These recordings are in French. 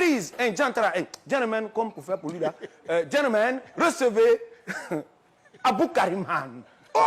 Ladies and gentlemen, comme pour faire pour lui là, gentlemen, recevez Abou Kariman. Oh!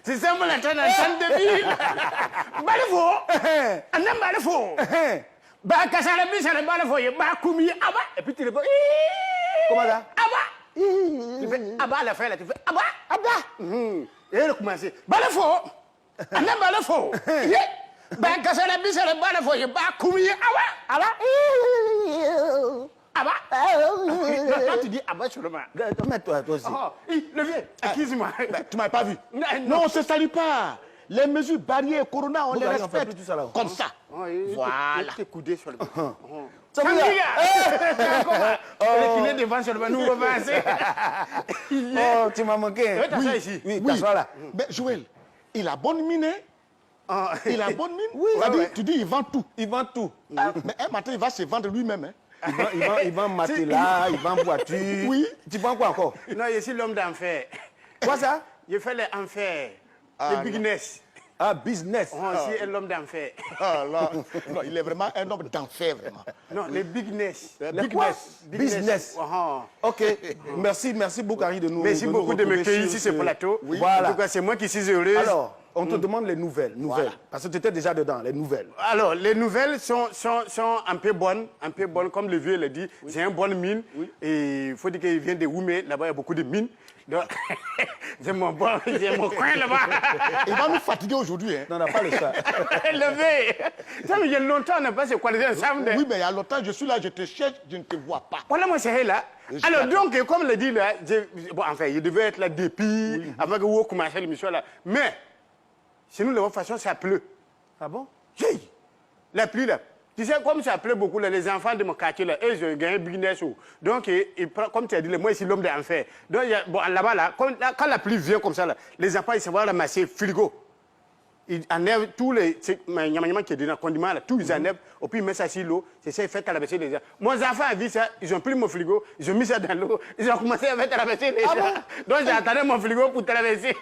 C'est ça, mon attend de ville. Balefo. Anam balefo. Ba kasala bi sala balefo ye ba koumi aba et puis tu le Comment ça? Aba. Tu fais aba à la fin là, tu fais aba aba. Et le commencer. Balefo. Anam balefo. Ba kasala bi sala balefo ye ba koumi aba. Aba. Quand tu dis Abba sur le main. Mets-toi, toi aussi. Le vieux, excuse-moi. Tu m'avais pas vu. Non, on ne se salue pas. Les mesures barrières Corona, on les respecte. Comme ça. Voilà. Tu coudé sur le main. Ça vous Il est devant sur le main, nous revancer. Oh, tu m'as manqué. Oui, t'assois là. Mais Joël, il a bonne mine, hein? Il a bonne mine. Oui. Tu dis, il vend tout. Il vend tout. Mais un matin, il va se vendre lui-même, hein? Il vend matelas, il vend voiture. Oui. Tu vends quoi encore? Non, je suis l'homme d'enfer. Quoi ça? Je fais les enfers, les business. Ah, business. Je suis l'homme d'enfer. Ah là, non, il est vraiment un homme d'enfer, vraiment. Non, les business. Les quoi? Business. Ok. Merci Boukari de nous. Merci beaucoup de m'accueillir ici, ce plateau. Voilà. En tout cas, c'est moi qui suis heureux. Alors, on te demande les nouvelles. Voilà. Parce que tu étais déjà dedans, les nouvelles. Alors, les nouvelles sont un peu bonnes, comme le vieux l'a dit. Oui. C'est une bonne mine. Oui. Et il faut dire qu'il vient de Oumé, là-bas il y a beaucoup de mines. Donc, c'est mon coin là-bas. Il va nous fatiguer aujourd'hui. Hein. Non, on n'a pas le choix. Levé. Ça, mais il y a longtemps, on n'a pas se croisé ensemble. Oui, mais il y a longtemps, je suis là, je te cherche, je ne te vois pas. Voilà, moi, c'est là. Alors, donc, comme le dit là, bon, enfin, il devait être là depuis, avant que vous commenciez l'émission là. Mais, chez nous, de toute façon, ça pleut. Ah bon? Hey, la pluie là. Tu sais, comme ça pleut beaucoup, là, les enfants de mon quartier, là, eux, ils ont gagné un business. Donc, comme tu as dit, moi, ici, l'homme d'enfer. Donc, bon, là-bas, là, quand la pluie vient comme ça, là, les enfants, ils se vont ramasser le frigo. Ils enlèvent tous les qui est dans le condiment, là, tout ils enlèvent, et puis ils mettent ça sur l'eau, c'est ça, ils font traverser les gens. Mon enfant a vu ça, ils ont pris mon frigo, ils ont mis ça dans l'eau, ils ont commencé à faire traverser les gens. Donc j'attendais mon frigo pour traverser.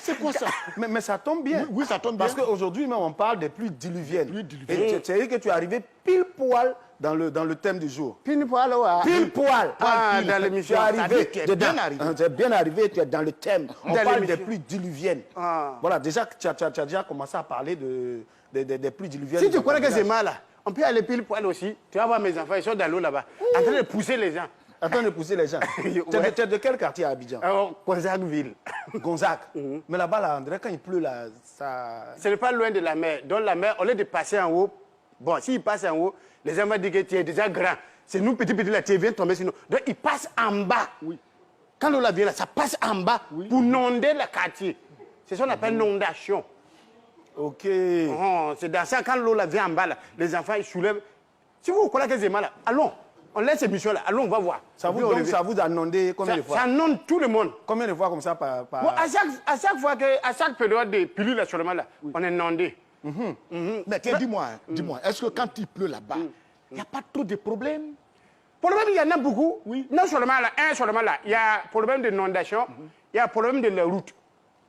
C'est quoi ça? Mais ça tombe bien. Oui, ça tombe bien. Parce qu'aujourd'hui, même, on parle des pluies diluviennes. Et tu as dit que tu es arrivé pile poil dans le thème du jour. Pile poil, ouais. Pile poil. Dans l'émission. Tu es arrivé. Tu es bien arrivé. Tu es bien arrivé, tu es dans le thème. On parle des l'émission. pluies diluviennes. Voilà, déjà, tu as déjà commencé à parler des pluies diluviennes. Si tu crois que c'est mal, là, on peut aller pile poil aussi. Tu vas voir mes enfants, ils sont dans l'eau là-bas, en train de pousser les gens. En train de pousser les gens. Tu es de quel quartier à Abidjan? Gonzagueville. Gonzague. Mais là-bas, là, André, quand il pleut, là, ça... Ce n'est pas loin de la mer. Donc la mer, au lieu de passer en haut, bon, s'il passe en haut, les gens vont dire que tu es déjà grand. C'est nous, petits, là, tu viens tomber sur nous. Donc il passe en bas. Oui. Quand l'eau la vient là, ça passe en bas pour inonder le quartier. C'est ce qu'on appelle inondation. Ok. C'est dans ça, quand l'eau la vient en bas, là, les enfants, ils soulèvent. Si vous croyez que c'est mal, là, allons. On laisse cette mission là, allons, on va voir. Ça vous a inondé combien de fois? Ça inonde tout le monde. Combien de fois comme ça par... Bon, à chaque fois à chaque période de pilule là, seulement là, on est inondé. Mais tiens, dis-moi, est-ce que quand il pleut là-bas, il n'y a pas trop de problèmes? Problème, il y en a beaucoup. Oui. Non seulement là, il y a problème d'inondation, il y a problème de la route.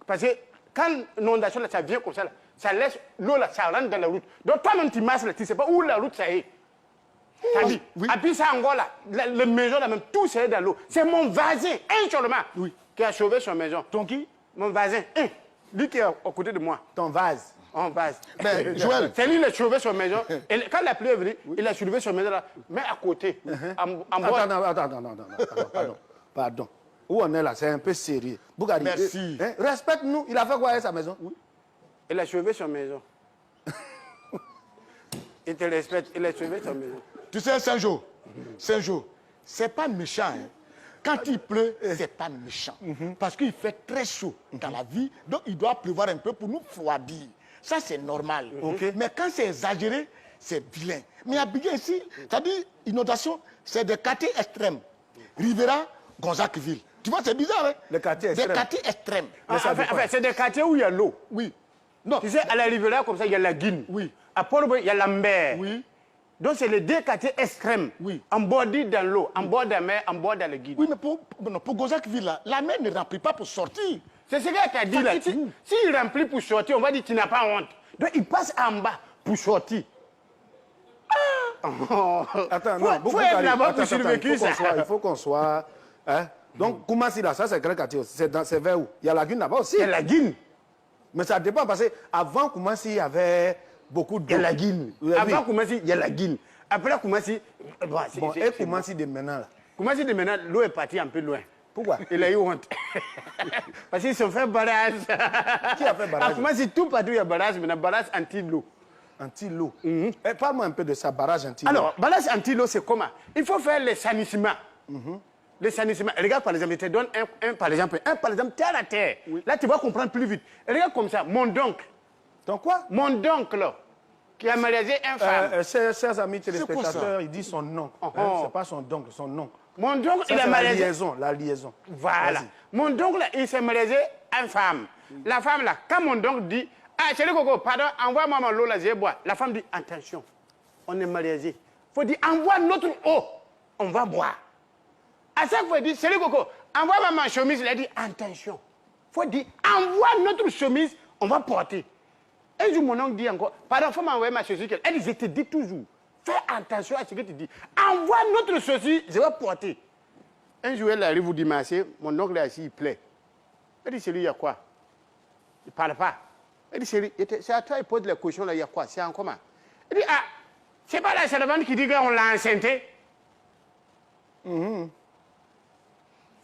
Parce que quand l'inondation là, ça vient comme ça, là, ça laisse l'eau là, ça rentre dans la route. Donc toi-même tu marches là, tu ne sais pas où la route ça est. T'as dit, et puis ça encore là, la maison là même, tout c'est dans l'eau. C'est mon voisin, seulement, qui a sauvé son maison. Ton qui? Mon voisin, lui qui est à côté de moi. Ton vase. En vase. Mais Joël. C'est lui qui a sauvé son maison. Et quand la pluie est venue, il a soulevé son maison là, mais à côté. Pardon. Où on est là, c'est un peu sérieux. Bougari, merci. Respecte-nous, il a fait quoi avec sa maison? Oui. Il a sauvé son maison. Il te respecte, il a sauvé son maison. Tu sais, Saint-Jo, c'est pas méchant. Hein. Quand il pleut, c'est pas méchant. Parce qu'il fait très chaud dans la vie, donc il doit pleuvoir un peu pour nous froidir. Ça, c'est normal. Mais quand c'est exagéré, c'est vilain. Mais à Abidjan ici, c'est-à-dire, inondation, c'est des quartiers extrêmes. Rivera, Gonzagueville. Tu vois, c'est bizarre, hein? Les quartiers extrêmes. Des quartiers extrêmes. Enfin, c'est des quartiers où il y a l'eau. Oui. Non. Tu sais, à la Rivera, comme ça, il y a la Guine. Oui. À Port-au-Prince, il y a la mer. Oui. Donc, c'est les deux quartiers extrêmes. Oui. En bordé dans l'eau, en bord de la mer, en bord de la Guine. Oui, mais pour Gonzagueville, là, la mer ne remplit pas pour sortir. C'est ce qu'il a dit là. S'il remplit pour sortir, on va dire que tu n'as pas honte. Donc, il passe en bas pour sortir. Attends, non, faut être là-bas pour survécu, ça. Il faut qu'on soit... Hein? Donc, Koumassi, là, ça, c'est quel quartier? C'est vers où? Il y a la Guine là-bas aussi. Il y a la Guine. Mais ça dépend, parce qu'avant Koumassi, il y avait beaucoup d'eau. Il y a la Guine. Avant Koumassi, il y a la Guine. Après Koumassi... Bon, et Koumassi de maintenant, là? Koumassi de maintenant, l'eau est partie un peu loin. Pourquoi? Il a eu honte. Parce qu'ils ont fait barrage. Qui a fait barrage? À Koumassi, tout partout, il y a barrage, maintenant barrage anti-l'eau. Anti-l'eau. Parle-moi un peu de ça, barrage anti-l'eau. Alors, barrage anti-l'eau, c'est comment? Il faut faire les sanissements. Les sanissements. Regarde, par exemple, je te donne par exemple, terre à terre. Oui. Là, tu vas comprendre plus vite. Regarde comme ça, mon oncle. Ton quoi? Mon oncle, qui a marié un femme. Chers amis téléspectateurs, il dit son nom. C'est pas son oncle, son nom. Mon oncle, ça, il a marié... La liaison. Voilà. Mon oncle, il s'est marié à une femme. La femme, là, quand mon oncle dit... Ah, chérie Coco, pardon, envoie-moi mon eau, là, je vais boire. La femme dit, attention, on est mariés. Il faut dire, envoie notre eau, on va boire. À chaque fois, il dit, chérie Coco, envoie-moi ma chemise. Il a dit, attention. Il faut dire, envoie notre chemise, on va porter. Un jour, mon oncle dit encore, pardon, il faut m'envoyer ma chemise. Elle dit, je te dis toujours, fais attention à ce que tu dis. Envoie notre chemise, je vais porter. Un jour, elle arrive au dimanche, mon oncle est assis, il plaît. Elle dit, chérie, il y a quoi? Il ne parle pas. Elle dit, chérie, c'est à toi, il pose les questions là, il y a quoi? C'est en comment? Elle dit, ah, c'est pas la servante qui dit qu'on l'a enceinté?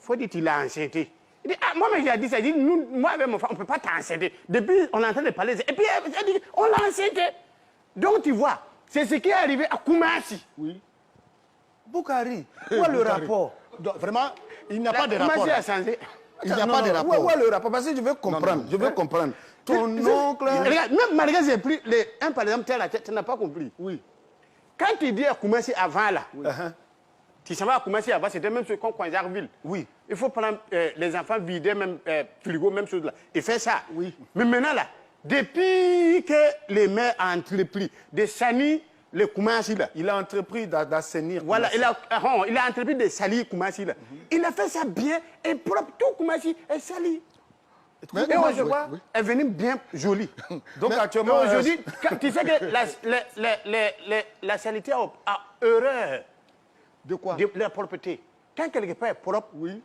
Faut dire qu'il l'a enceinté. Il dit, ah, moi, mais j'ai dit ça. Il dit, nous, moi, avec mon frère, on ne peut pas t'enceinter. Depuis, on est en train de parler. Et puis, elle dit, on l'a enceinté. Donc, tu vois, c'est ce qui est arrivé à Koumassi. Oui. Boukari, où est le rapport? Donc, vraiment, il n'y a pas de rapport. Koumassi a changé. Il n'y a pas de rapport. Où est le rapport? Parce que je veux comprendre. Je veux comprendre. Ton oncle... Regarde, même malgré j'ai pris un par exemple, terre à tête, tu n'as pas compris. Oui. Quand tu dis à Koumassi avant là, tu savais à Koumassi avant, c'était même ce qu'on Kwanzarville. Oui. Il faut prendre les enfants vider, même frigo, même chose là. Et faire ça. Oui. Mais maintenant là, depuis que les maires ont entrepris de salir le Koumassi là. Il a entrepris d'assainir. Voilà, il a entrepris de salir Koumassi là. Il a fait ça bien et propre. Tout Koumassi est sali. Et aujourd'hui, elle est venue bien jolie. Donc actuellement, aujourd'hui, tu sais que la saleté a horreur. De quoi? De la propreté. Quand quelque part est propre, oui.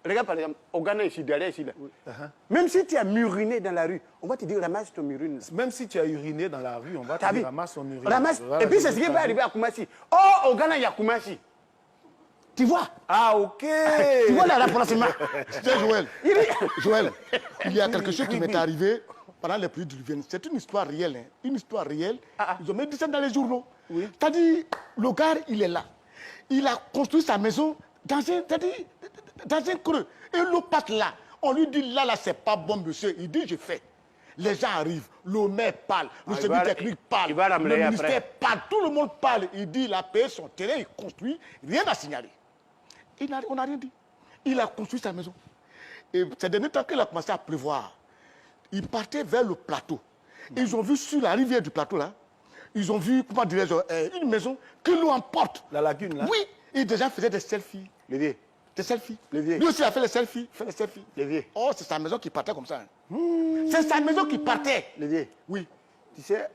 Regarde par exemple, au Ghana ici, derrière ici là. Oui. Même si tu as muriné dans la rue, on va te dire ramasse ton urine. Même si tu as uriné dans la rue, on va te dire ramasse ton urine. Ramasse. Et puis c'est ce qui va arriver à Koumassi. Oh, au Ghana, il y a Koumassi. Tu vois? Ah, ok. Tu vois là, rapprochement. Tu sais, Joël, il y a quelque chose qui m'est arrivé pendant les pluies diluviennes. C'est une histoire réelle. Hein. Une histoire réelle. Ils ont mis ça dans les journaux. Oui. C'est-à-dire, le gars, il est là. Il a construit sa maison dans un creux. Et l'eau passe là. On lui dit, là, c'est pas bon, monsieur. Il dit, je fais. Les gens arrivent, le maire parle, le service technique parle, le ministère parle, tout le monde parle. Il dit, il a payé son terrain, il construit, rien à signaler. On n'a rien dit. Il a construit sa maison. Et ces derniers temps qu'il a commencé à pleuvoir, il partait vers le plateau. Et ils ont vu sur la rivière du plateau, là, ils ont vu, comment dirais-je, une maison que l'eau emporte. La lagune, là? Oui. Et des gens faisaient des selfies. Lévier. Des selfies. Lévier. Lui aussi, il a fait les selfies. Lévier. Oh, c'est sa maison qui partait comme ça. C'est sa maison qui partait. Lévier. Oui. Tu sais,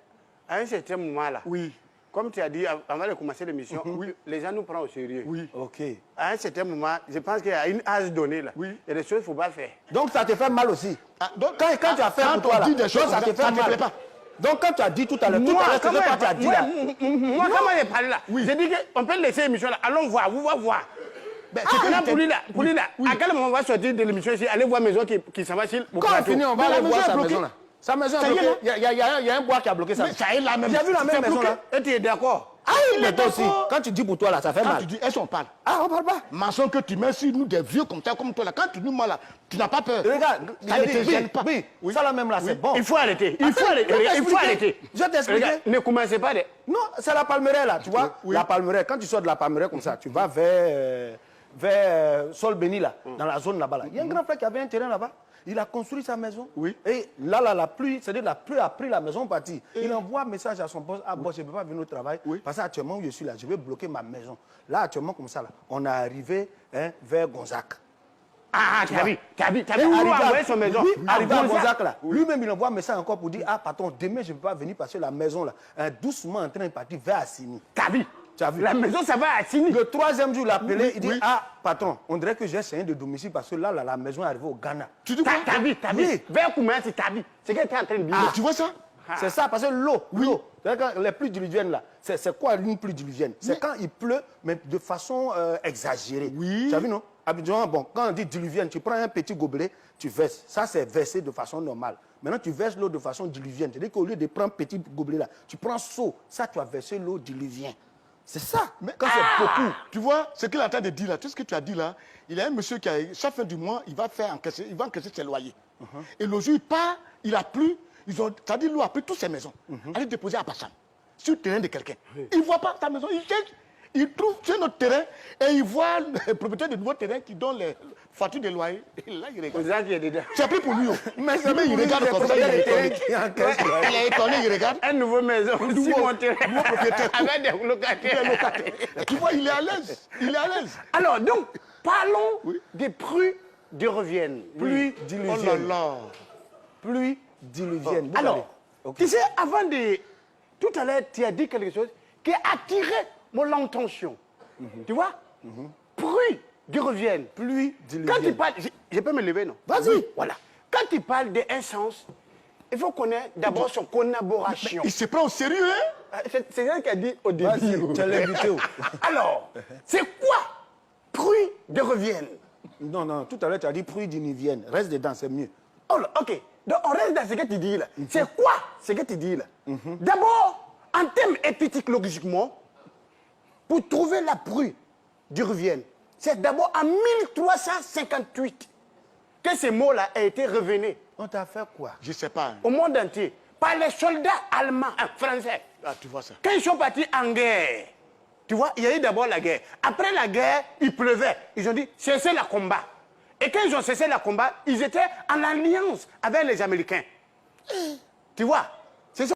à un certain moment là, oui. Comme tu as dit avant de commencer l'émission, oui, les gens nous prennent au sérieux. Oui. Ok. À un certain moment, je pense qu'il y a une âge donnée là. Oui. Il y a des choses qu'il ne faut pas faire. Donc ça te fait mal aussi. Donc, quand tu as fait pour toi là, des choses, ça te fait mal. Pas. Donc quand tu as dit tout à l'heure, c'est quoi tu as dit là? Moi, comment j'ai parlé là? J'ai dit qu'on peut laisser l'émission là. Allons voir, vous va voir. Pour lui là, à quel moment on va sortir de l'émission ici, aller voir maison qui s'en va sur le plateau? Quand on finit, on va aller voir sa maison là. Sa maison est bloquée. Il y a un bois qui a bloqué ça. Ça est la même. J'ai vu la même maison là. Et tu es d'accord? Ah oui, mais toi aussi, quand tu dis pour toi là, ça fait mal. Quand tu dis, est-ce qu'on parle? Ah, on parle pas. Mensonge que tu mets sur nous des vieux comme ça, comme toi là. Quand tu dis moi là, tu n'as pas peur. Regarde, ça ne te gêne pas. Oui, ça là même là, c'est bon. Il faut arrêter. Il faut arrêter. Je t'explique. Ne commencez pas de... Non, c'est la palmeraie là, tu vois. La palmeraie, quand tu sors de la palmeraie comme ça, tu vas vers Sol Béni là, dans la zone là-bas là. Il y a un grand frère qui avait un terrain là-bas. Il a construit sa maison. Oui. Et là, la pluie, c'est-à-dire la pluie a pris la maison partie. Il envoie un message à son boss. Ah, bon, je ne peux pas venir au travail. Oui. Parce qu'actuellement, où je suis là, je vais bloquer ma maison. Là, actuellement, comme ça, là, on est arrivé vers Gonzac. Ah, tu as vu où on a envoyé son maison? Oui, arrivé à Gonzac là. Lui-même, il envoie un message encore pour dire, ah, patron, demain, je ne peux pas venir parce que la maison là, doucement en train de partir vers Assini. T'as vu? Tu as vu? La maison, ça va à Sini. Le troisième jour, il a appelé, il dit, oui. ah, patron, on dirait que j'ai changé de domicile parce que là, la maison est arrivée au Ghana. Tu dis quoi? T'as vu. Oui. Vers combien c'est t'as vu. C'est qu'elle était en train de dire. Ah, tu vois ça? C'est ça, parce que l'eau, les pluies diluviennes là, c'est quoi une pluie diluvienne? C'est quand il pleut, mais de façon exagérée. Oui. Tu as vu, non? Habituellement, bon, quand on dit diluvienne, tu prends un petit gobelet, tu verses. Ça, c'est versé de façon normale. Maintenant, tu verses l'eau de façon diluvienne. C'est-à-dire qu'au lieu de prendre un petit gobelet là, tu prends seau. Ça, tu as versé l'eau diluvienne. C'est ça. Mais quand c'est beaucoup. Tu vois, ce qu'il est en train de dire là, tout ce que tu as dit là, il y a un monsieur qui, chaque fin du mois, il va encaisser ses loyers. Et le jour, il part, il a plu, c'est-à-dire l'eau a pris toutes ses maisons. Aller déposer à Passam, sur le terrain de quelqu'un. Il ne voit pas ta maison, il cherche, il trouve sur notre terrain et il voit le propriétaire de nouveau terrain qui donne les factures de loyer. Et là, il regarde. C'est plus pour lui. Mais il regarde comme ça, il est étonné. Il est étonné, il regarde. Un nouveau maison, nouveau propriétaire. Avec des locataires. Tu vois, il est à l'aise. Il est à l'aise. Alors, donc, parlons des pluies de reviennent. Pluie diluvienne. Oh là là. Pluie diluvienne. Alors, tu sais, avant de... Tout à l'heure, tu as dit quelque chose qui a attiré mon attention. Tu vois? Pluie diluvienne. Pluie diluvienne. Quand tu parles... Je peux me lever, non? Vas-y. Voilà. Quand tu parles d'essence, il faut connaître d'abord son collaboration. Il se prend au sérieux, hein? C'est ça qu'il a dit au début. Vas-y, tu as l'invité. Alors, c'est quoi pluie de revienne? Non, tout à l'heure, tu as dit pluie diluvienne. Reste dedans, c'est mieux. Oh là, ok. Donc, on reste dans ce que tu dis là. C'est quoi ce que tu dis là? D'abord, en termes épiques, logiquement, pour trouver la pluie du revienne, c'est d'abord en 1358 que ces mots-là ont été revenus. On t'a fait quoi? Je ne sais pas. Hein. Au monde entier, par les soldats allemands, français. Ah, tu vois ça. Quand ils sont partis en guerre, tu vois, il y a eu d'abord la guerre. Après la guerre, il pleuvait. Ils ont dit, cessez le combat. Et quand ils ont cessé le combat, ils étaient en alliance avec les Américains. Tu vois?